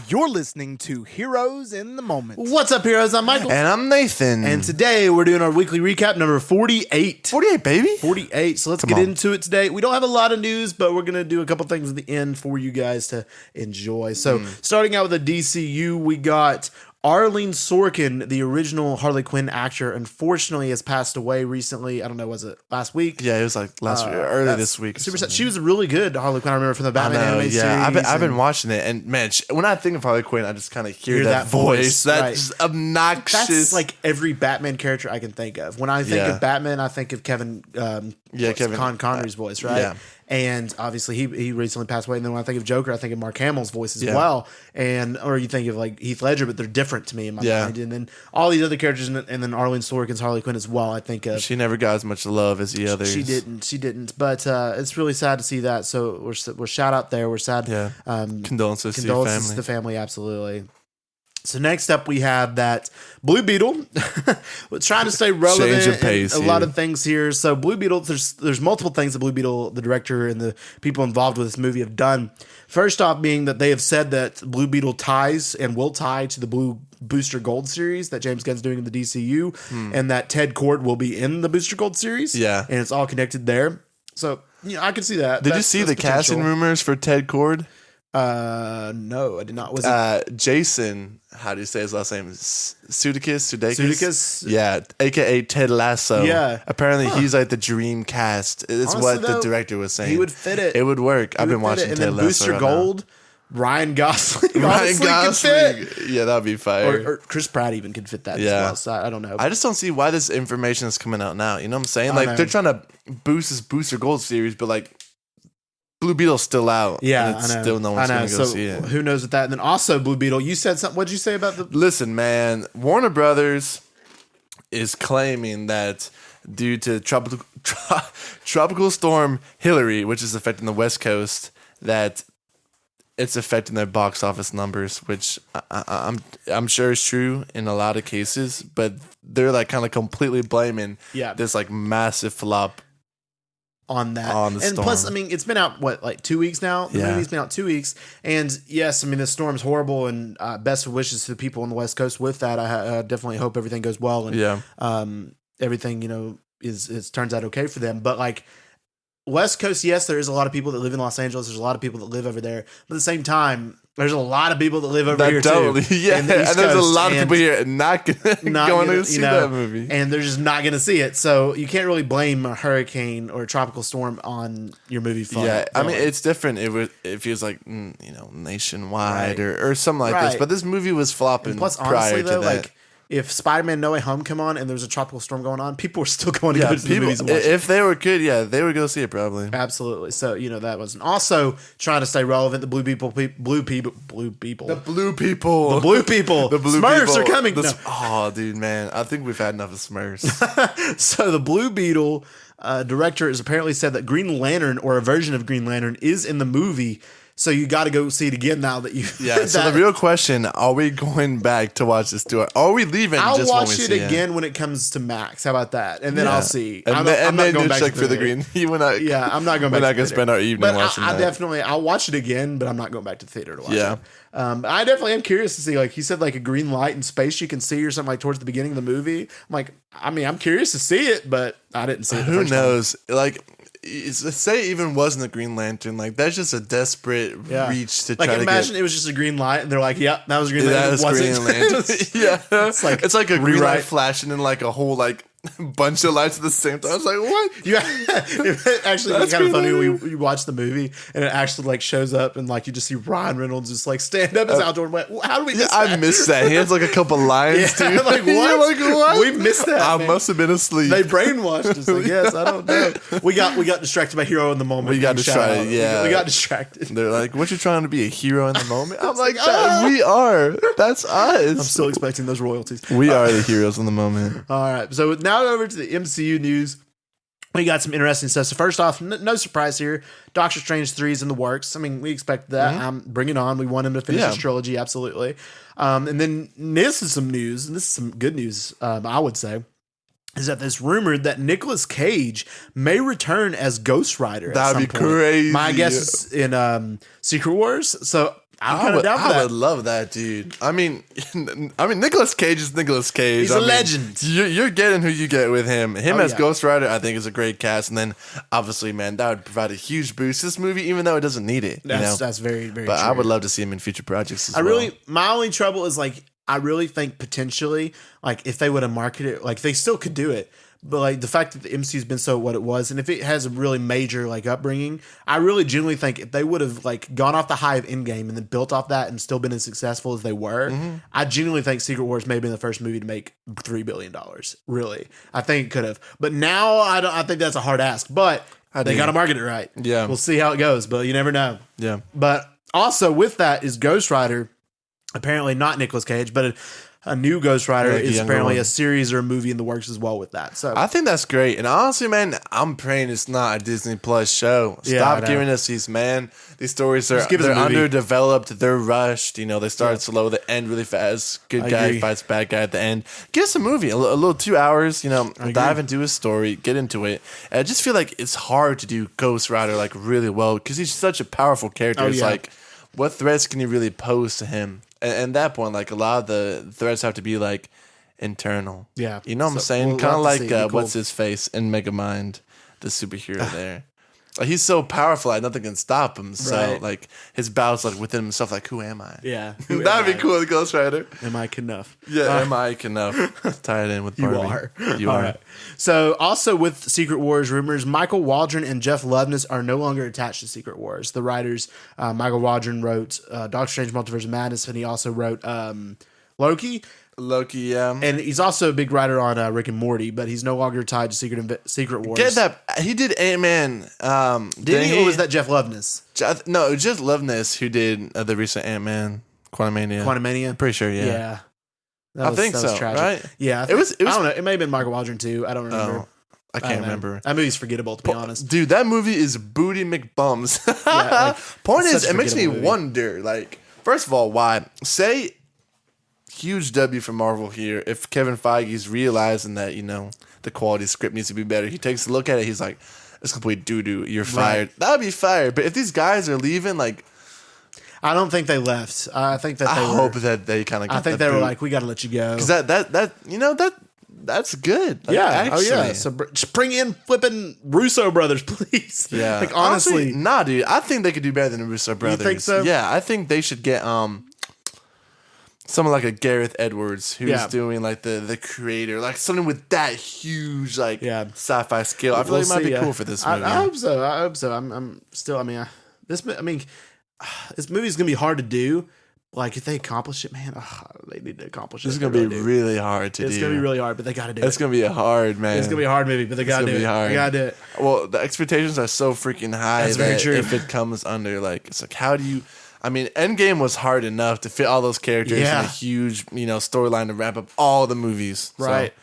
You're listening to Heroes in the Moment. What's up, heroes? I'm Michael. And I'm Nathan. And today we're doing our weekly recap number 48. 48, baby. 48. So let's get into it today. We don't have a lot of news, but we're going to do a couple things at the end for you guys to enjoy. So starting out with the DCU, we got Arlene Sorkin, the original Harley Quinn actor, unfortunately has passed away recently. I don't know, was it last week? Yeah, it was like last week, early this week. Super sad. She was really good, Harley Quinn. I remember from the Batman animated series. I've been watching it, and man, when I think of Harley Quinn, I just kind of hear that voice. That's obnoxious. That's like every Batman character I can think of. When I think of Batman, I think of Kevin Connery's voice, right? Yeah. And obviously he recently passed away. And then when I think of Joker, I think of Mark Hamill's voice as well. Or you think of like Heath Ledger, but they're different to me in my mind. And then all these other characters, and then Arlene Sorkin's Harley Quinn as well, I think of. She never got as much love as the others. She didn't. But it's really sad to see that. So we're shout out there. We're sad. Yeah. Condolences to the family, absolutely. So next up, we have that Blue Beetle. We're trying to stay relevant. Change of pace. A lot of things here. So Blue Beetle, there's multiple things that Blue Beetle, the director, and the people involved with this movie have done. First off, being that they have said that Blue Beetle ties and will tie to the Blue Booster Gold series that James Gunn's doing in the DCU, and that Ted Kord will be in the Booster Gold series. Yeah, and it's all connected there. So I can see that. Did you see the casting rumors for Ted Kord? No, I did not. Was it Jason? How do you say his last name? Sudeikis? Yeah, aka Ted Lasso. Yeah. Apparently he's like the dream cast. It's what the director was saying. He would fit it. It would work. I've been watching Ted Lasso. Booster Gold, Ryan Gosling. Ryan Gosling. Yeah, that'd be fire. Or Chris Pratt even could fit that as well. So I don't know. I just don't see why this information is coming out now. You know what I'm saying? Like they're trying to boost this Booster Gold series, but like Blue Beetle's still out. Yeah, and it's still no one's going to go see it. Who knows with that? And then also Blue Beetle, you said something. What did you say about the... Listen, man, Warner Brothers is claiming that due to Tropical Storm Hillary, which is affecting the West Coast, that it's affecting their box office numbers, which I'm sure is true in a lot of cases, but they're like kind of completely blaming this like massive flop on that. And storm. Plus, I mean, it's been out, like 2 weeks now? The movie's been out 2 weeks. And yes, I mean, the storm's horrible, and best wishes to the people on the West Coast with that. I definitely hope everything goes well and everything, is turns out okay for them. But like West Coast, yes, there is a lot of people that live in Los Angeles. There's a lot of people that live over there. But at the same time, there's a lot of people that live over here too. Yeah, and there's a lot of people here not going to see that movie. And they're just not going to see it. So you can't really blame a hurricane or a tropical storm on your movie fun. Yeah, I mean, it's different. It feels like, nationwide or something like this. But this movie was flopping. And plus, honestly, though, like, if Spider-Man No Way Home come on and there was a tropical storm going on, people were still going to go to the movies and watch it. If they were good, they would go see it probably. Absolutely. So, that wasn't. Also, trying to stay relevant, the Blue people. The Blue People. The Blue People. Smurfs are coming. Oh, dude, man. I think we've had enough of Smurfs. So, the Blue Beetle director has apparently said that Green Lantern, or a version of Green Lantern, is in the movie. So you got to go see it again now that you. Yeah. So the real question: are we going back to watch this tour? Or are we leaving? I'll watch it again when it comes to Max. How about that? And then I'll see. And then going back for the green. I'm not going back. We're not going to spend our evening watching that. I'll watch it again, but I'm not going back to the theater to watch it. I definitely am curious to see. Like he said, like a green light in space you can see or something like towards the beginning of the movie. I'm curious to see it, but I didn't see it. Who knows? Like. Say it even wasn't a Green Lantern. Like that's just a desperate reach to try to get. Imagine it was just a green light, and they're like, "Yeah, that was a green lantern." That was Green Lantern. It's like a green light flashing in like a whole like bunch of lights at the same time. I was like, "What?" It actually it's kind of funny when we watch the movie and it actually like shows up and like you just see Ryan Reynolds just like stand up as outdoor and went, "How do we miss that?" I missed that. He has like a couple lines, dude. Like what? Like what? We missed that. I must have been asleep. They brainwashed us. Like, yes, I don't know. We got distracted by Hero in the Moment. We got distracted. Yeah, we got distracted. They're like, "What you trying to be a hero in the moment?" I'm like, "We are. That's us." I'm still expecting those royalties. We are the heroes in the moment. All right. So now over to the MCU news. We got some interesting stuff. So first off, no surprise here. Doctor Strange 3 is in the works. I mean, we expect that. Bring it on. We want him to finish his trilogy, absolutely. And then this is some news, and this is some good news, I would say, is that it's rumored that Nicolas Cage may return as Ghost Rider. That'd be crazy. My guess is in Secret Wars. So I'm kind of down for that. I would love that, dude. I mean, Nicolas Cage is Nicolas Cage. He's a legend. You're getting who you get with him. Him as Ghost Rider, I think, is a great cast. And then, obviously, man, that would provide a huge boost to this movie, even though it doesn't need it. That's very, very But true. I would love to see him in future projects as well. My only trouble is, like, I really think potentially, like, if they would have marketed it, like, they still could do it. But, like, the fact that the MCU's been so what it was, and if it has a really major, like, upbringing, I really genuinely think if they would have, like, gone off the high of Endgame and then built off that and still been as successful as they were, I genuinely think Secret Wars may have been the first movie to make $3 billion. Really. I think it could have. But now, I think that's a hard ask. But they got to market it right. Yeah. We'll see how it goes, but you never know. Yeah. But also with that is Ghost Rider, apparently not Nicolas Cage, but a new Ghost Rider is apparently a series or a movie in the works as well with that. So I think that's great. And honestly, man, I'm praying it's not a Disney Plus show. Stop giving us these stories are they're underdeveloped, they're rushed. You know, they start slow, they end really fast. Good guy fights bad guy at the end. Give us a movie, a little 2 hours. You know, dive into a story, get into it. And I just feel like it's hard to do Ghost Rider like really well because he's such a powerful character. It's like, what threats can you really pose to him? And at that point, like a lot of the threats have to be like internal. Yeah, you know what I'm saying? Kind of like what's his face in Megamind, the superhero there. Like, he's so powerful, like nothing can stop him. So like his battles like within himself, like who am I? Yeah, that'd be cool. The Ghost Rider. Am I Knuff? Yeah, am I Knuff? Tie it in with Barbie. You are. Right. So also with Secret Wars rumors, Michael Waldron and Jeff Loveness are no longer attached to Secret Wars. The writers, Michael Waldron wrote Doctor Strange: Multiverse of Madness, and he also wrote Loki. Yeah. And he's also a big writer on Rick and Morty, but he's no longer tied to Secret Wars. Get that? He did Ant-Man. Did he? Or was that Jeff Loveness? No, it was just Loveness who did the recent Ant-Man, Quantumania. I'm pretty sure, yeah. I think so, tragic. Right? Yeah. It was, I don't know. It may have been Michael Waldron, too. I don't remember. Oh, I can't remember. That movie's forgettable, to be honest. Dude, that movie is booty McBums. Point is, it makes me wonder, like, first of all, why? Say... Huge W for Marvel here. If Kevin Feige's realizing that, you know, the quality script needs to be better, he takes a look at it. He's like, it's complete doo-doo. You're fired. That would be fired. But if these guys are leaving, like... I don't think they left. I think that I hope that they kind of got I think they were like, we got to let you go. Because that's good. Like, yeah. actually. Oh, yeah. So just bring in flipping Russo brothers, please. Yeah. Like, honestly. Nah, dude. I think they could do better than the Russo brothers. You think so? Yeah. I think they should get... someone like a Gareth Edwards who's doing like the creator, like something with that huge like sci-fi skill. I feel like it might be cool for this movie. I hope so. I'm still. This movie's gonna be hard to do. Like if they accomplish it, man, they need to accomplish it. It's gonna be really hard to do. It's gonna be really hard, but they gotta do it. It's gonna be a hard, man. It's gonna be a hard movie, but they gotta do it. They gotta do it. Well, the expectations are so freaking high. That's very true. If it comes under like, it's like, how do you? I mean, Endgame was hard enough to fit all those characters in a huge, storyline to wrap up all the movies. Right. So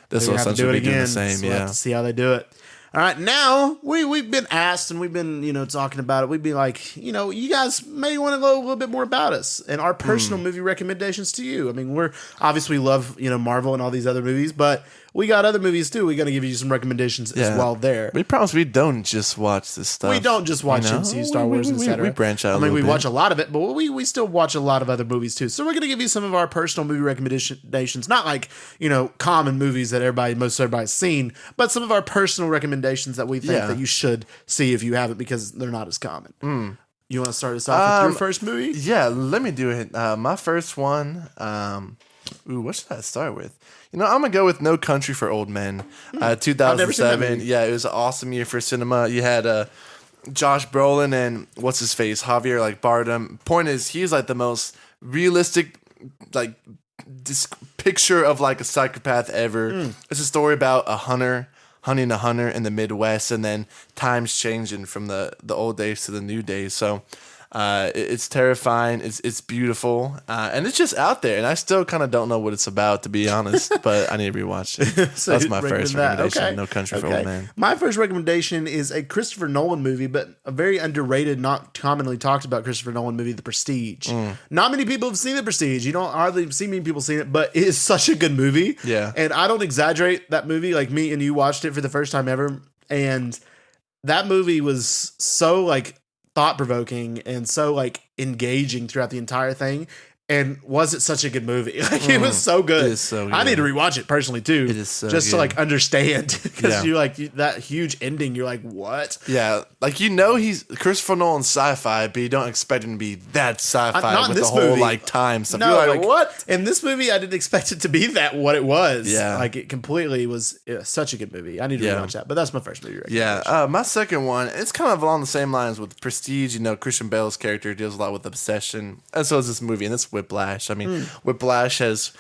this will essentially be doing the same. So we'll have to see how they do it. All right, now we've been asked and we've been talking about it. We'd be like, you guys may want to know a little bit more about us and our personal movie recommendations to you. I mean, we're obviously love Marvel and all these other movies, but we got other movies too. We got to give you some recommendations as well there. We promise we don't just watch this stuff. We don't just watch MCU, Star Wars, etc. We branch out. We watch a lot of it, but we still watch a lot of other movies too. So we're going to give you some of our personal movie recommendations, not like common movies that most everybody's seen, but some of our personal recommendations that we think that you should see if you haven't because they're not as common. You want to start us off with your first movie? Yeah, let me do it. My first one. What should I start with? I'm gonna go with No Country for Old Men, 2007. Yeah, it was an awesome year for cinema. You had Josh Brolin and what's his face, Javier Bardem. Point is, he's like the most realistic picture of like a psychopath ever. It's a story about a hunter hunting a hunter in the Midwest, and then times changing from the old days to the new days. So it's terrifying. It's beautiful, and it's just out there. And I still kind of don't know what it's about, to be honest. But I need to rewatch it. So that's my first recommendation. Okay. No Country for Old Men. My first recommendation is a Christopher Nolan movie, but a very underrated, not commonly talked about Christopher Nolan movie, The Prestige. Not many people have seen The Prestige. You don't hardly see many people seeing it, but it is such a good movie. Yeah, and I don't exaggerate that movie. Like me and you watched it for the first time ever, and that movie was so thought-provoking and so engaging throughout the entire thing. And was it such a good movie? Like it was so good. It is so good. I need to rewatch it personally too. It is so just good. to like understand because Yeah. that huge ending. You're like, what? Yeah, like he's Christopher Nolan's sci-fi, but you don't expect him to be that sci-fi Not in with the this whole movie. like time stuff. No, You're like, what? In this movie, I didn't expect it to be what it was. Yeah. Like it completely was such a good movie. I need to rewatch that. But that's my first movie recommendation. Yeah, my second one, it's kind of along the same lines with Prestige. You know, Christian Bale's character deals a lot with obsession, and so is this movie, and it's Whiplash. I mean, Whiplash has,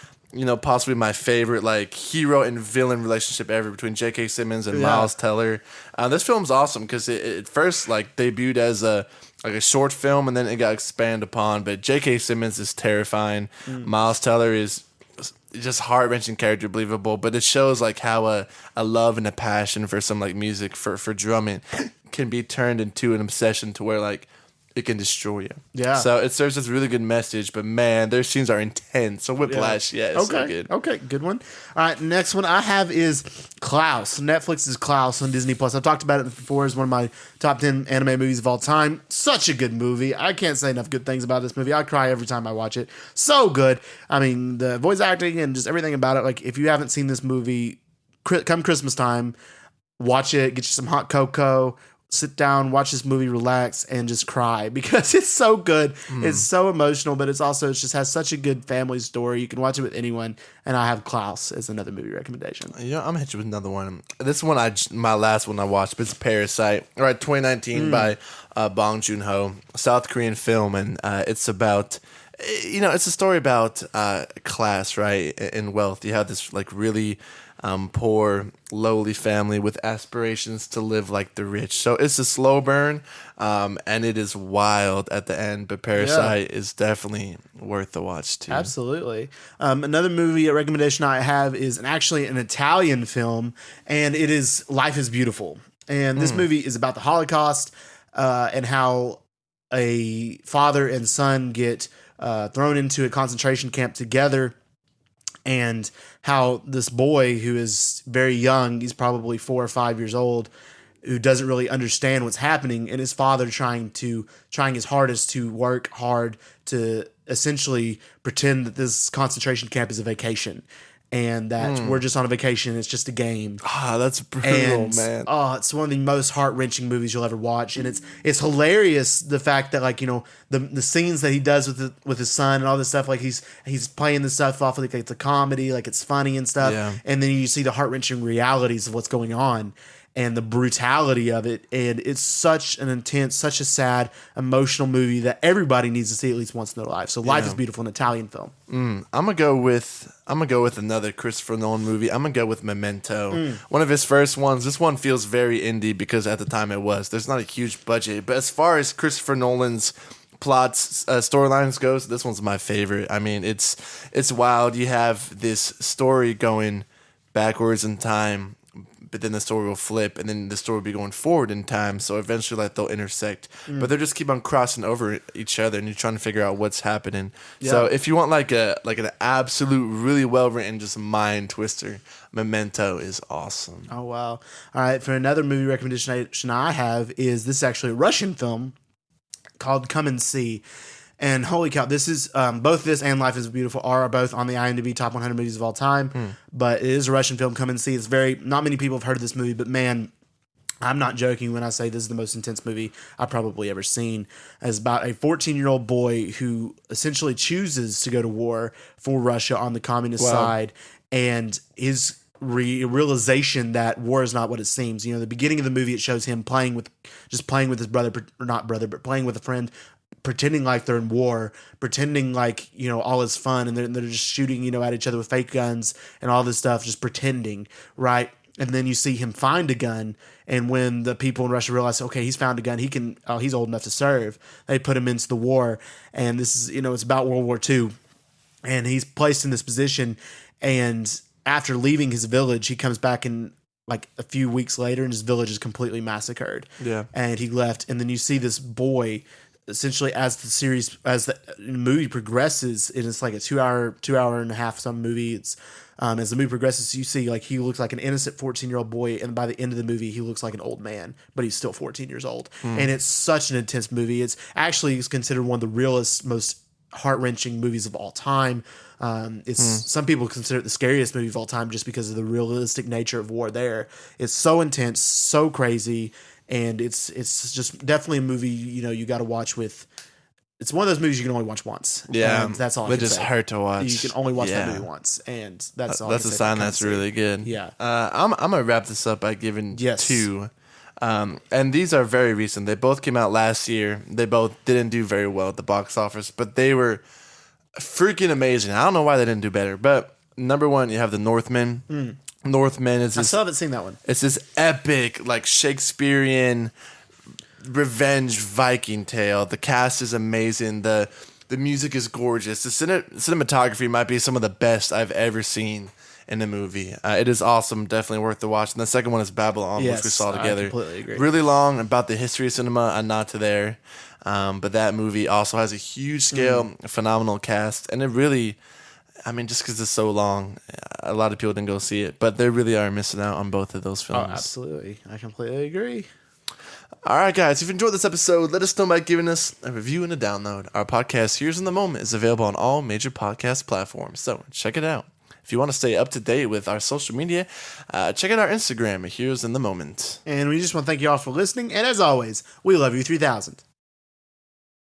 possibly my favorite like hero and villain relationship ever between J.K. Simmons and Miles Teller. This film's awesome because it first like debuted as a short film, and then it got expanded upon. But J.K. Simmons is terrifying. Miles Teller is just heart-wrenching character, believable, but it shows like how a love and a passion for some like music for drumming can be turned into an obsession to where like it can destroy you. Yeah. So it serves as a really good message, but man, their scenes are intense. So Whiplash, it's so good. Okay, good one. All right, next one I have is Klaus. Netflix's Klaus on Disney Plus. I've talked about it before. It's one of my top 10 anime movies of all time. Such a good movie. I can't say enough good things about this movie. I cry every time I watch it. So good. I mean, the voice acting and just everything about it. Like, if you haven't seen this movie, come Christmas time, watch it, get you some hot cocoa, sit down, watch this movie, relax, and just cry because it's so good. It's so emotional, but it just has such a good family story. You can watch it with anyone. And I have Klaus as another movie recommendation. I'm gonna hit you with another one. This one, my last one I watched, but it's Parasite. All right, 2019 by Bong Joon-ho, South Korean film, and it's about. It's a story about class, right, and wealth. You have this like really poor, lowly family with aspirations to live like the rich. So it's a slow burn, and it is wild at the end. But Parasite is definitely worth the watch too. Absolutely. Another movie recommendation I have is actually an Italian film, and it is Life is Beautiful. And this movie is about the Holocaust and how a father and son get thrown into a concentration camp together, and how this boy who is very young, he's probably 4 or 5 years old, who doesn't really understand what's happening, and his father trying his hardest to work hard to essentially pretend that this concentration camp is a vacation. And that we're just on a vacation. It's just a game. That's brutal, man. It's one of the most heart-wrenching movies you'll ever watch, and it's hilarious. The fact that the scenes that he does with his son and all this stuff, like he's playing this stuff off like it's a comedy, like it's funny and stuff, and then you see the heart-wrenching realities of what's going on and the brutality of it, and it's such an intense, such a sad, emotional movie that everybody needs to see at least once in their life. So, Life is Beautiful, an Italian film. I'm gonna go with another Christopher Nolan movie. I'm gonna go with Memento. One of his first ones. This one feels very indie because at the time it was. There's not a huge budget, but as far as Christopher Nolan's plots, storylines goes, this one's my favorite. I mean, it's wild. You have this story going backwards in time, but then the story will flip, and then the story will be going forward in time. So eventually, like, they'll intersect, but they just keep on crossing over each other, and you're trying to figure out what's happening. Yeah. So if you want like an absolute, really well written, just mind twister, Memento is awesome. Oh wow! All right, for another movie recommendation I have is this is actually a Russian film called Come and See. And holy cow, this is both this and Life is Beautiful are both on the IMDb top 100 movies of all time. But it is a Russian film. Come and See. It's not many people have heard of this movie, but man, I'm not joking when I say this is the most intense movie I've probably ever seen. It's about a 14-year-old boy who essentially chooses to go to war for Russia on the communist side, and his realization that war is not what it seems. The beginning of the movie, it shows him playing with his brother, or not brother, but playing with a friend, pretending like they're in war, pretending like, all is fun, and they're just shooting, at each other with fake guns and all this stuff, just pretending, right? And then you see him find a gun, and when the people in Russia realize, okay, he's found a gun, he's old enough to serve, they put him into the war, and this is, it's about World War II, and he's placed in this position, and after leaving his village, he comes back in like a few weeks later, and his village is completely massacred. Yeah. And he left, and then you see this boy essentially as the movie progresses, and it's like a 2 hour and a half some movie. It's as the movie progresses, you see like he looks like an innocent 14-year-old boy, and by the end of the movie, he looks like an old man, but he's still 14 years old. And it's such an intense movie. It's actually considered one of the realest, most heart-wrenching movies of all time. Some people consider it the scariest movie of all time just because of the realistic nature of war there. It's so intense, so crazy, and it's just definitely a movie you got to watch with. It's one of those movies you can only watch once. Yeah, that's all. It just hurt to watch. You can only watch that movie once, and that's all. That's a sign that's really good. Yeah. I'm gonna wrap this up by giving 2. And these are very recent. They both came out last year. They both didn't do very well at the box office, but they were freaking amazing. I don't know why they didn't do better, but number 1, you have The Northman. Northman is I still haven't seen that one. It's this epic, like Shakespearean revenge Viking tale. The cast is amazing. The music is gorgeous. The cinematography might be some of the best I've ever seen in a movie. It is awesome. Definitely worth the watch. And the second one is Babylon, which we saw together. I completely agree. Really long, about the history of cinema. I'm not to there. But that movie also has a huge scale, a phenomenal cast. And it really, just because it's so long, a lot of people didn't go see it. But they really are missing out on both of those films. Oh, absolutely. I completely agree. All right, guys, if you enjoyed this episode, let us know by giving us a review and a download. Our podcast, Here's in the Moment, is available on all major podcast platforms, so check it out. If you want to stay up to date with our social media, check out our Instagram, Here's in the Moment. And we just want to thank you all for listening, and as always, we love you 3000.